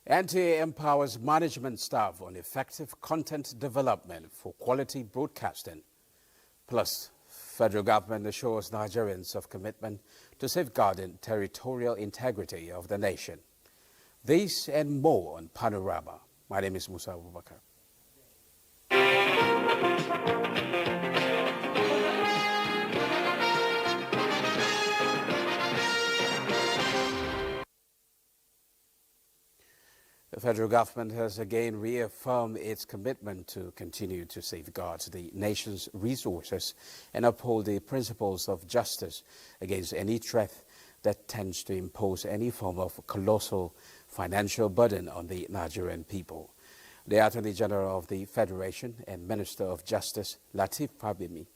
NTA empowers management staff on effective content development for quality broadcasting. Plus, federal government assures Nigerians of commitment to safeguarding territorial integrity of the nation. These and more on Panorama. My name is Musa Abubakar. The federal government has again reaffirmed its commitment to continue to safeguard the nation's resources and uphold the principles of justice against any threat that tends to impose any form of colossal financial burden on the Nigerian people. The Attorney General of the Federation and Minister of Justice, Lateef Fagbemi,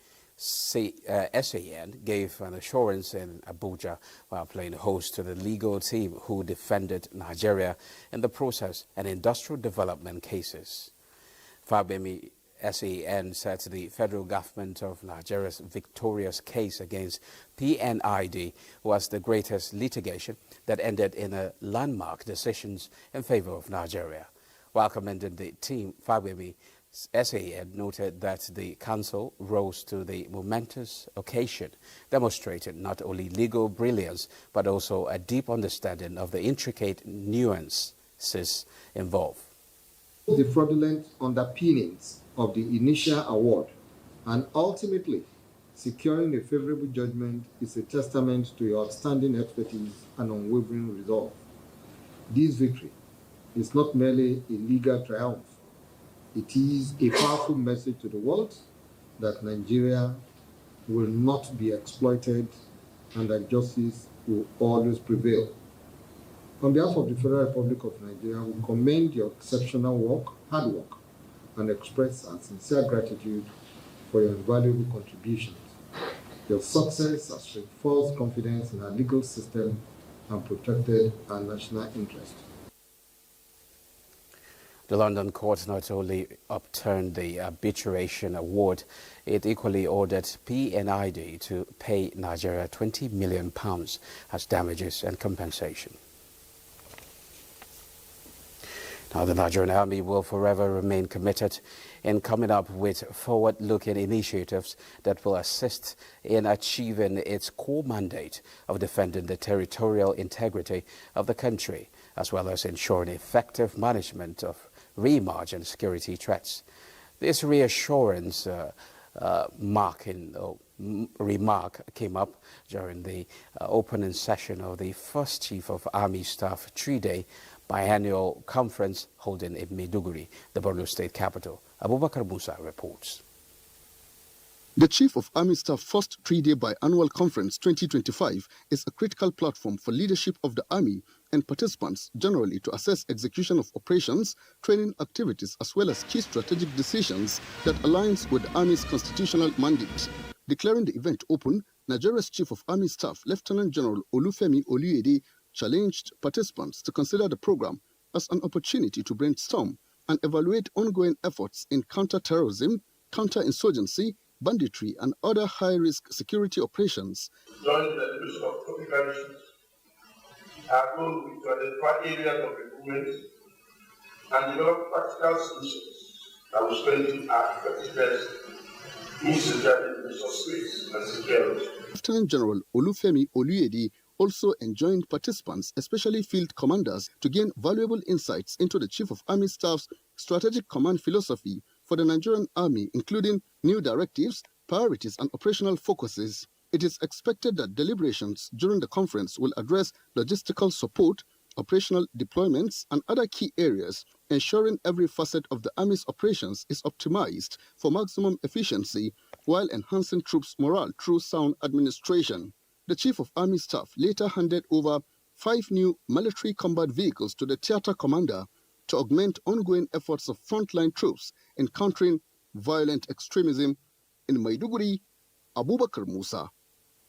SAN, gave an assurance in Abuja while playing host to the legal team who defended Nigeria in the process and industrial development cases. Fagbemi SAN said the federal government of Nigeria's victorious case against PNID was the greatest litigation that ended in a landmark decisions in favor of Nigeria. While commending the team, Fagbemi SAN noted that the council rose to the momentous occasion, demonstrated not only legal brilliance but also a deep understanding of the intricate nuances involved. The fraudulent underpinnings of the initial award and ultimately securing a favorable judgment is a testament to your outstanding expertise and unwavering resolve. This victory is not merely a legal triumph. It is a powerful message to the world that Nigeria will not be exploited and that justice will always prevail. On behalf of the Federal Republic of Nigeria, we commend your exceptional hard work, and express our sincere gratitude for your invaluable contributions. Your success has reinforced confidence in our legal system and protected our national interest. The London court not only upturned the arbitration award, it equally ordered PNID to pay Nigeria £20 million as damages and compensation. Now, the Nigerian Army will forever remain committed in coming up with forward-looking initiatives that will assist in achieving its core mandate of defending the territorial integrity of the country, as well as ensuring effective management of re-emerging security threats. This reassurance remark came up during the opening session of the first Chief of Army Staff 3-day biannual conference holding in Maiduguri, the Borno state capital. Abubakar Musa reports. The Chief of Army Staff First 3-day Biannual Conference 2025 is a critical platform for leadership of the Army and participants generally to assess execution of operations, training activities, as well as key strategic decisions that aligns with the Army's constitutional mandate. Declaring the event open, Nigeria's Chief of Army Staff, Lieutenant General Olufemi Oluyede, challenged participants to consider the program as an opportunity to brainstorm and evaluate ongoing efforts in counter-terrorism, counter-insurgency, banditry, and other high-risk security operations. During the use of topical issues, our goal is to identify areas of improvement and develop practical solutions that will strengthen our effectiveness in safeguarding resource space and security. Lieutenant General Olufemi Oluyede also enjoined participants, especially field commanders, to gain valuable insights into the Chief of Army Staff's strategic command philosophy for the Nigerian Army, including new directives, priorities, and operational focuses. It is expected that deliberations during the conference will address logistical support, operational deployments, and other key areas, ensuring every facet of the Army's operations is optimized for maximum efficiency while enhancing troops' morale through sound administration. The Chief of Army Staff later handed over 5 new military combat vehicles to the theater commander to augment ongoing efforts of frontline troops in countering violent extremism in Maiduguri. Abubakar Musa,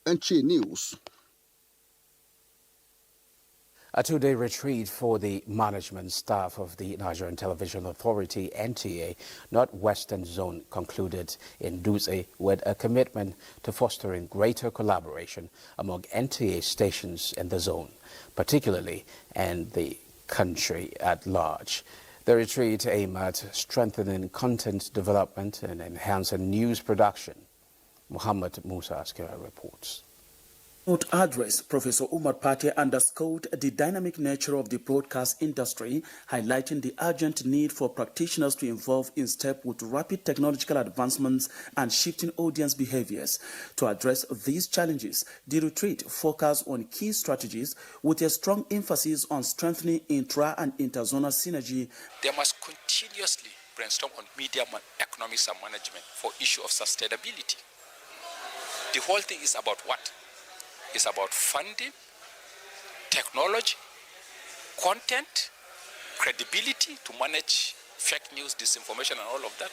NTA News. A 2-day retreat for the management staff of the Nigerian Television Authority, NTA, Northwestern Zone concluded in Dutse with a commitment to fostering greater collaboration among NTA stations in the zone, particularly in the country at large. The retreat aimed at strengthening content development and enhancing news production. Muhammad Musa Askira reports. Keynote address, Professor Umar Pate underscored the dynamic nature of the broadcast industry, highlighting the urgent need for practitioners to evolve in step with rapid technological advancements and shifting audience behaviors. To address these challenges, the retreat focused on key strategies with a strong emphasis on strengthening intra- and interzonal synergy. They must continuously brainstorm on media economics and management for issue of sustainability. The whole thing is about what? It's about funding, technology, content, credibility to manage fake news, disinformation, and all of that.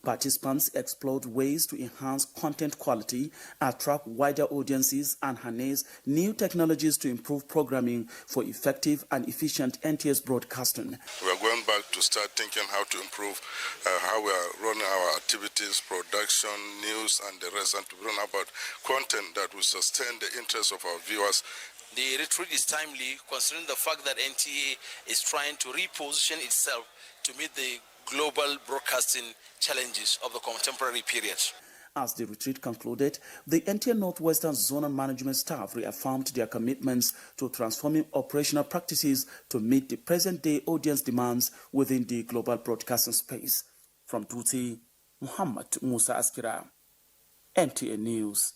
Participants explored ways to enhance content quality, attract wider audiences, and harness new technologies to improve programming for effective and efficient NTS broadcasting. We are going back to start thinking how to improve how we are running our activities, production, news, and the rest, and to run about content that will sustain the interests of our viewers. The retreat is timely, considering the fact that NTA is trying to reposition itself to meet the global broadcasting challenges of the contemporary period. As the retreat concluded, the NTA Northwestern Zonal Management staff reaffirmed their commitments to transforming operational practices to meet the present-day audience demands within the global broadcasting space. From Tuti, Muhammad Musa Askira, NTA News.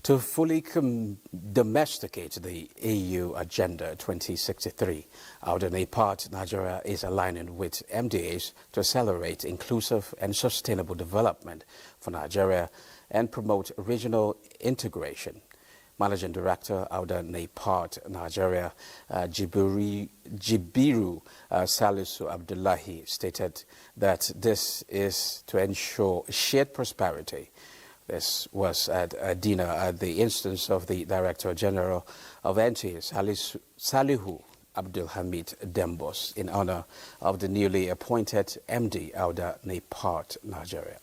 To fully domesticate the EU Agenda 2063, Audane part Nigeria is aligning with MDAs to accelerate inclusive and sustainable development for Nigeria and promote regional integration. Managing Director, Audane part Nigeria, Jibiru Salisu Abdullahi, stated that this is to ensure shared prosperity. This was at a dinner at the instance of the Director General of NTA, Salihu Abdulhamid Dembos, in honor of the newly appointed MD, Auda Nepart, Nigeria.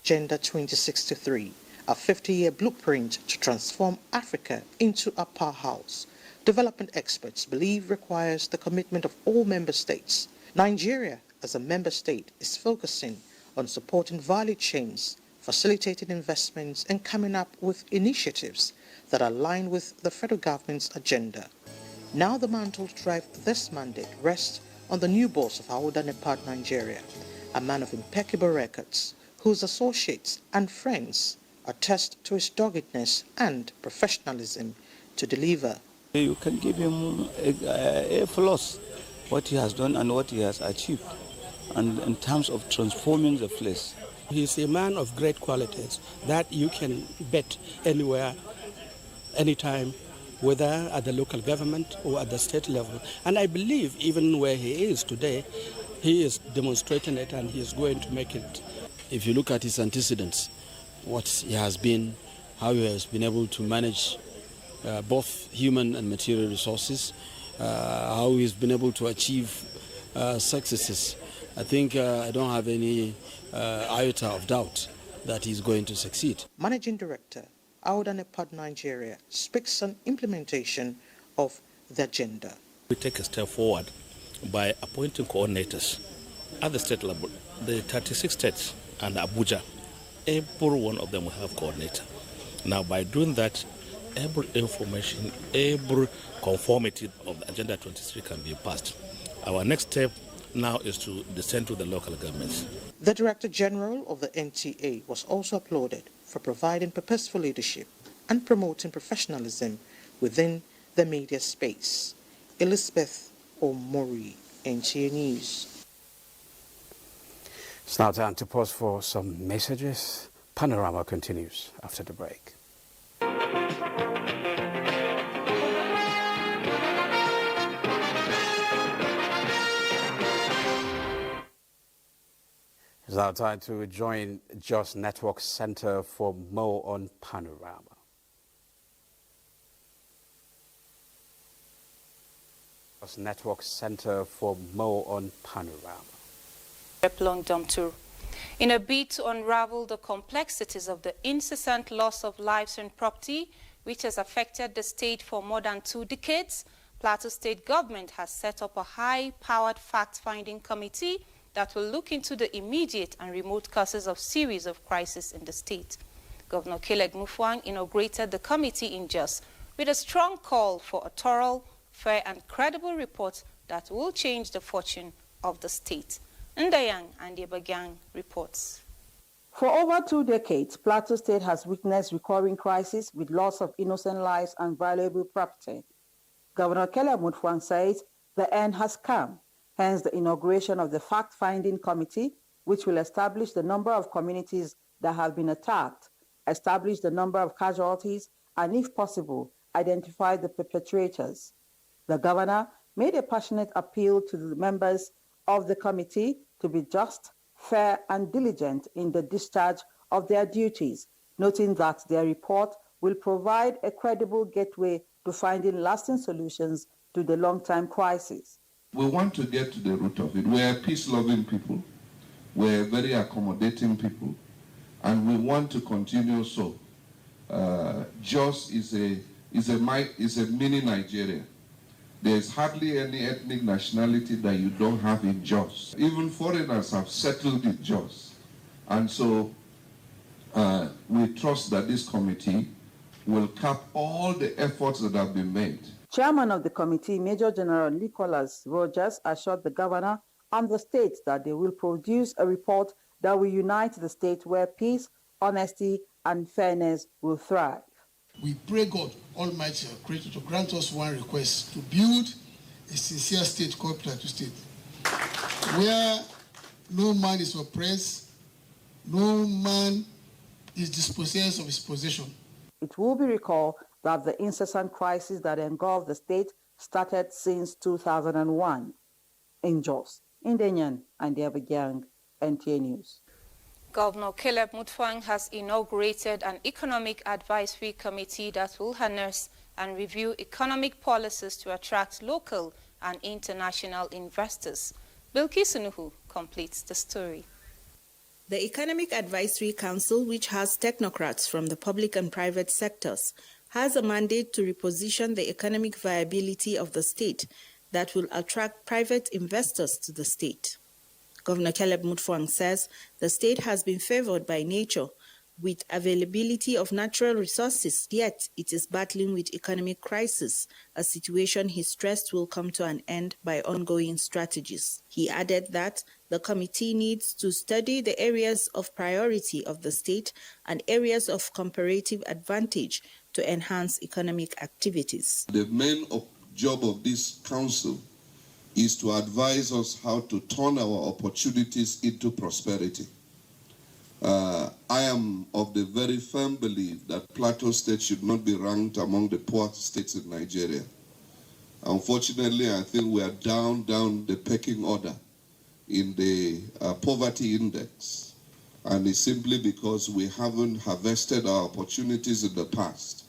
Agenda 2063, a 50-year blueprint to transform Africa into a powerhouse. Development experts believe requires the commitment of all member states. Nigeria, as a member state, is focusing on supporting value chains, facilitating investments, and coming up with initiatives that align with the federal government's agenda. Now the mantle to drive this mandate rests on the new boss of Auda Nepart Nigeria, a man of impeccable records, whose associates and friends attest to his doggedness and professionalism to deliver. You can give him a plus what he has done and what he has achieved, and in terms of transforming the place. He's a man of great qualities that you can bet anywhere, anytime, whether at the local government or at the state level. And I believe even where he is today, he is demonstrating it and he is going to make it. If you look at his antecedents, what he has been, how he has been able to manage both human and material resources, how he's been able to achieve successes, I think I don't have any iota of doubt that he's going to succeed. Managing Director, Auda Nepart Nigeria, speaks on implementation of the agenda. We take a step forward by appointing coordinators at the state level. The 36 states and Abuja, every one of them will have coordinator. Now, by doing that, every information, every conformity of the Agenda 23 can be passed. Our next step now is to descend to the local governments. The Director General of the NTA was also applauded for providing purposeful leadership and promoting professionalism within the media space. Elizabeth Omori, NTA News. It's now time to pause for some messages. Panorama continues after the break. It's now time to join Just Network Center for more on Panorama. Just Network Center for more on Panorama. In a bid to unravel the complexities of the incessant loss of lives and property, which has affected the state for more than 2 decades, Plateau State government has set up a high-powered fact-finding committee that will look into the immediate and remote causes of series of crises in the state. Governor Caleb Mutfwang inaugurated the committee in Jos with a strong call for a thorough, fair and credible report that will change the fortune of the state. Ndayang and Yebagang reports. For over 2 decades, Plateau State has witnessed recurring crises with loss of innocent lives and valuable property. Governor Caleb Mutfwang says the end has come, hence the inauguration of the fact-finding committee, which will establish the number of communities that have been attacked, establish the number of casualties, and if possible, identify the perpetrators. The governor made a passionate appeal to the members of the committee to be just, fair, and diligent in the discharge of their duties, noting that their report will provide a credible gateway to finding lasting solutions to the long-term crisis. We want to get to the root of it. We're peace-loving people. We're very accommodating people. And we want to continue so. Jos is a mini Nigeria. There's hardly any ethnic nationality that you don't have in Jos. Even foreigners have settled in Jos. And so we trust that this committee will cap all the efforts that have been made. Chairman of the committee, Major General Nicholas Rogers, assured the governor and the state that they will produce a report that will unite the state where peace, honesty, and fairness will thrive. We pray God Almighty, our Creator, to grant us one request: to build a sincere state called Plateau State, where no man is oppressed, no man is dispossessed of his possession. It will be recalled that the incessant crisis that engulfed the state started since 2001. In Jos, Ndanyan and Yebagang, NTA News. Governor Caleb Mutfwang has inaugurated an economic advisory committee that will harness and review economic policies to attract local and international investors. Bilkis Nuhu completes the story. The Economic Advisory Council, which has technocrats from the public and private sectors, has a mandate to reposition the economic viability of the state that will attract private investors to the state. Governor Caleb Mutfwang says the state has been favored by nature with availability of natural resources, yet it is battling with economic crisis, a situation he stressed will come to an end by ongoing strategies. He added that the committee needs to study the areas of priority of the state and areas of comparative advantage to enhance economic activities. The main job of this council is to advise us how to turn our opportunities into prosperity. I am of the very firm belief that Plateau State should not be ranked among the poor states in Nigeria. Unfortunately, I think we are down the pecking order in the poverty index. And it's simply because we haven't harvested our opportunities in the past.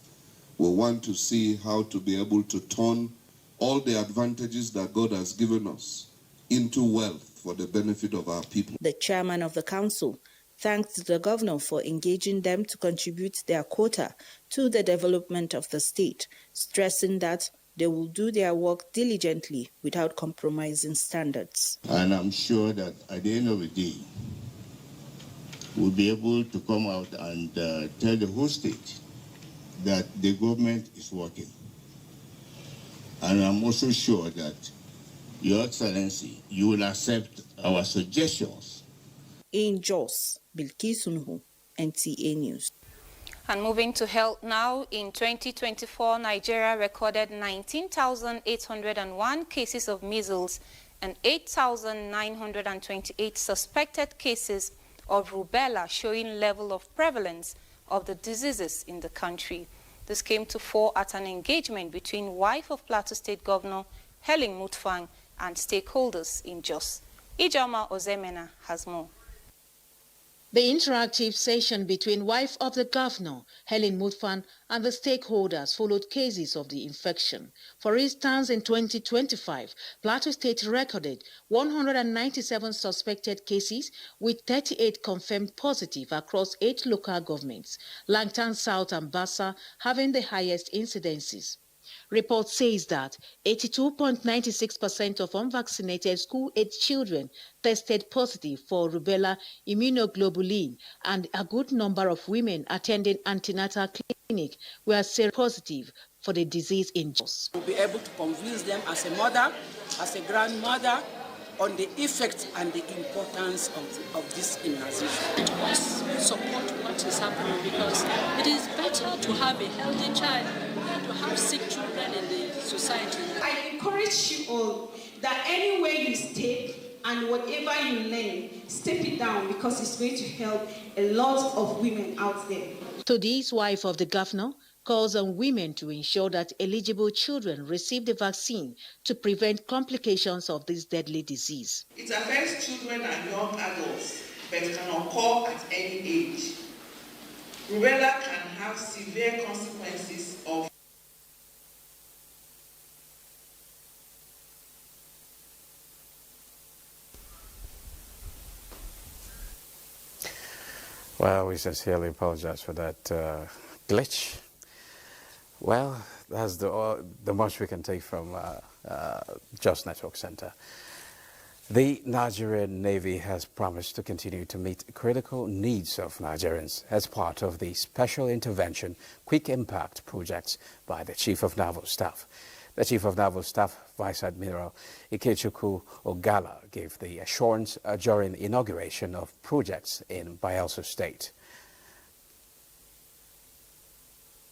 We want to see how to be able to turn all the advantages that God has given us into wealth for the benefit of our people. The chairman of the council thanked the governor for engaging them to contribute their quota to the development of the state, stressing that they will do their work diligently without compromising standards. And I'm sure that at the end of the day, we'll be able to come out and tell the whole state that the government is working. And I'm also sure that, Your Excellency, you will accept our suggestions. In Jos, Bilkis Nuhu, NTA News. And moving to health now, in 2024, Nigeria recorded 19,801 cases of measles and 8,928 suspected cases of rubella, showing level of prevalence of the diseases in the country. This came to fore at an engagement between wife of Plateau State Governor Helen Mutfwang and stakeholders in Jos. Ijoma Ozemena has more. The interactive session between wife of the governor, Helen Mutfwang, and the stakeholders followed cases of the infection. For instance, in 2025, Plateau State recorded 197 suspected cases with 38 confirmed positive across 8 local governments, Langtan South and Bassa having the highest incidences. Report says that 82.96% of unvaccinated school-age children tested positive for rubella immunoglobulin, and a good number of women attending antenatal clinic were seropositive for the disease in Jos. We'll be able to convince them as a mother, as a grandmother, on the effect and the importance of this immunization. Support what is happening, because it is better to have a healthy child than to have sick children in the society. I encourage you all that anywhere you step and whatever you learn, step it down, because it's going to help a lot of women out there. Today's wife of the governor calls on women to ensure that eligible children receive the vaccine to prevent complications of this deadly disease. It affects children and young adults, but can occur at any age. Rubella can have severe consequences of Well, we sincerely apologize for that glitch. Well, that's the most we can take from Just Network Center. The Nigerian Navy has promised to continue to meet critical needs of Nigerians as part of the Special Intervention Quick Impact projects by the Chief of Naval Staff. The Chief of Naval Staff, Vice Admiral Ikechukwu Ogala, gave the assurance during the inauguration of projects in Bayelsa State.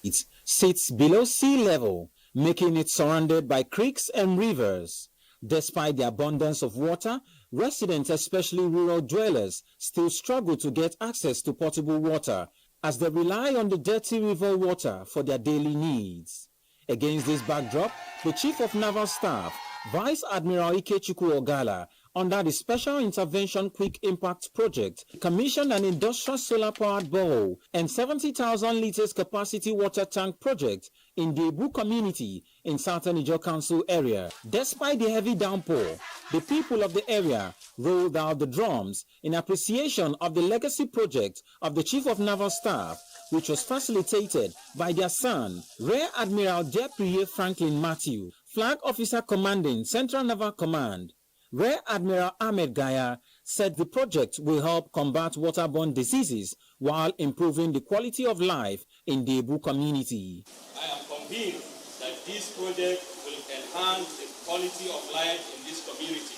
It sits below sea level, making it surrounded by creeks and rivers. Despite the abundance of water, residents, especially rural dwellers, still struggle to get access to potable water as they rely on the dirty river water for their daily needs. Against this backdrop, the Chief of Naval Staff, Vice Admiral Ikechukwu Ogala, under the Special Intervention Quick Impact Project, commissioned an industrial solar-powered borehole and 70,000 litres capacity water tank project in the Ebu community in Southern Ijaw Council area. Despite the heavy downpour, the people of the area rolled out the drums in appreciation of the legacy project of the Chief of Naval Staff, which was facilitated by their son, Rear Admiral Depriye Franklin Matthew, Flag Officer Commanding Central Naval Command. Rear Admiral Ahmed Gaya said the project will help combat waterborne diseases while improving the quality of life in the Ebu community. I am convinced that this project will enhance the quality of life in this community.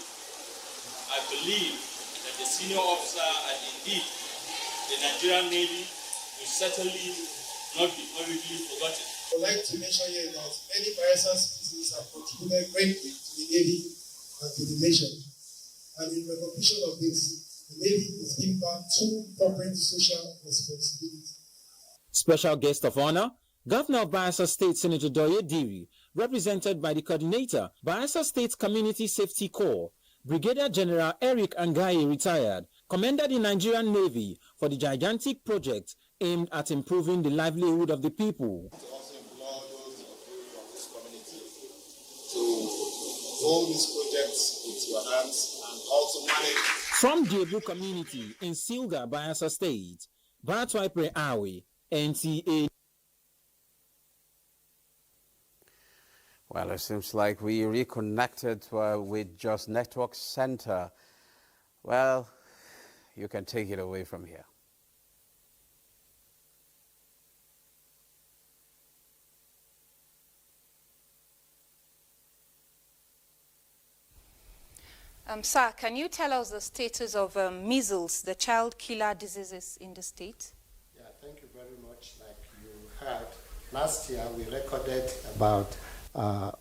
I believe that the senior officer and indeed the Nigerian Navy will certainly not be hurriedly forgotten. I would like to mention here that many Bayelsa citizens have contributed greatly to the Navy and to the nation. And in recognition of this, the Navy is giving back 2 corporate social responsibilities. Special guest of honor, Governor of Bayelsa State Senator Doye Diri, represented by the coordinator, Bayelsa State Community Safety Corps, Brigadier General Eric Angaye, retired, commended the Nigerian Navy for the gigantic project aimed at improving the livelihood of the people. To also implore those of you from this community to hold these projects with your hands and also manage. From the Ebu community in Silga, Bayelsa State, Batwaipre Awe, NTA. Well, it seems like we reconnected with Just Network Center. Well, you can take it away from here. Sir, can you tell us the status of measles, the child killer diseases in the state? Yeah, thank you very much. Like you heard, last year we recorded about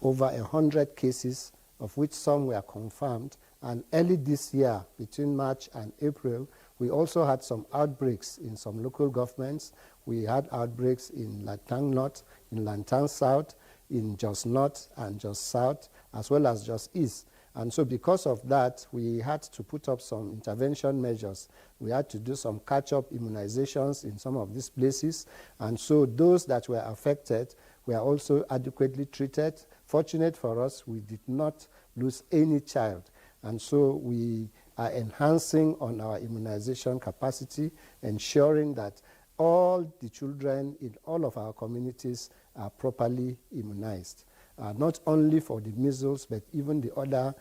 over 100 cases, of which some were confirmed. And early this year, between March and April, we also had some outbreaks in some local governments. We had outbreaks in Lantang North, in Lantang South, in Jos North and Jos South, as well as Jos East. And so because of that, we had to put up some intervention measures. We had to do some catch-up immunizations in some of these places. And so those that were affected were also adequately treated. Fortunate for us, we did not lose any child. And so we are enhancing on our immunization capacity, ensuring that all the children in all of our communities are properly immunized. not only for the measles, but even the other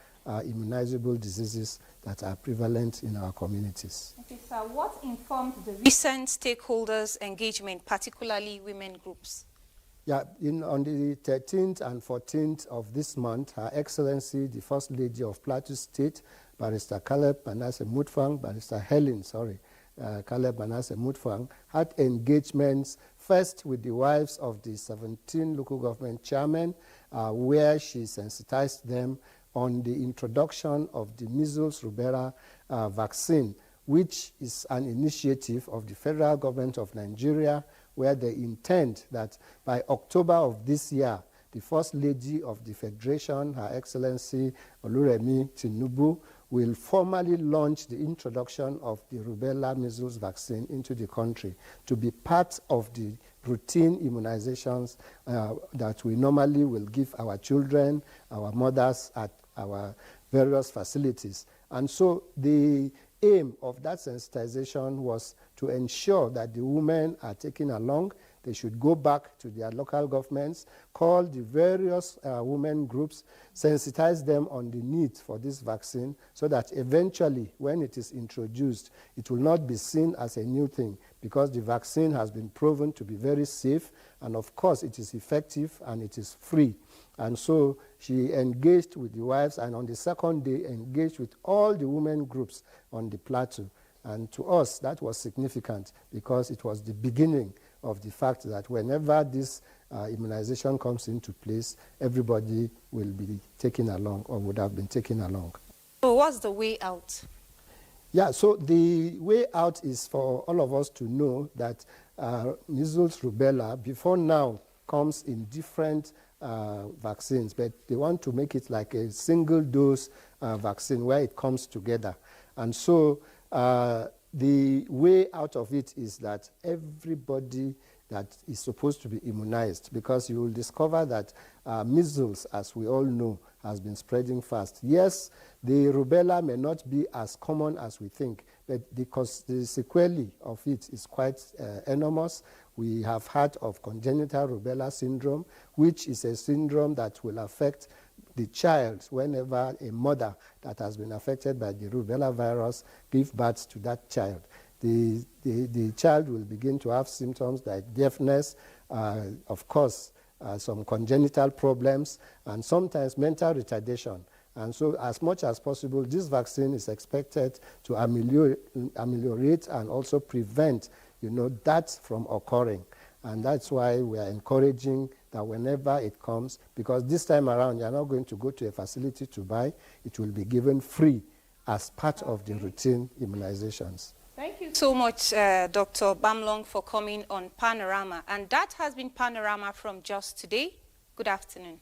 immunizable diseases that are prevalent in our communities. Okay, sir, what informed the recent stakeholders' engagement, particularly women groups? Yeah, on the 13th and 14th of this month, Her Excellency, the First Lady of Plateau State, Barrister Caleb Manasseh Mutfwang, Barrister Helen, Caleb Manasseh Mutfwang, had engagements first with the wives of the 17 local government chairmen, where she sensitized them on the introduction of the measles rubella vaccine, which is an initiative of the federal government of Nigeria, where they intend that by October of this year, the First Lady of the Federation, Her Excellency Oluremi Tinubu, will formally launch the introduction of the rubella measles vaccine into the country to be part of the routine immunizations that we normally will give our children, our mothers at our various facilities. And so the aim of that sensitization was to ensure that the women are taken along. They should go back to their local governments, call the various women groups, sensitize them on the need for this vaccine so that eventually, when it is introduced, it will not be seen as a new thing because the vaccine has been proven to be very safe, and of course it is effective and it is free. And so she engaged with the wives, and on the second day engaged with all the women groups on the plateau. And to us, that was significant because it was the beginning of the fact that whenever this immunization comes into place, everybody will be taken along or would have been taken along. So what's the way out? Yeah, so the way out is for all of us to know that measles rubella, before now, comes in different vaccines, but they want to make it like a single dose vaccine where it comes together. And so the way out of it is that everybody that is supposed to be immunized, because you will discover that measles, as we all know, has been spreading fast. Yes, the rubella may not be as common as we think, but because the sequelae of it is quite enormous. We have heard of congenital rubella syndrome, which is a syndrome that will affect the child whenever a mother that has been affected by the rubella virus gives birth to that child. The child will begin to have symptoms like deafness, of course, some congenital problems, and sometimes mental retardation. And so as much as possible, this vaccine is expected to ameliorate and also prevent, that from occurring. And that's why we are encouraging that whenever it comes, because this time around, you're not going to go to a facility to buy, it will be given free as part of the routine immunizations. Thank you so much, Dr. Bamlong, for coming on Panorama. And that has been Panorama from Just Today. Good afternoon.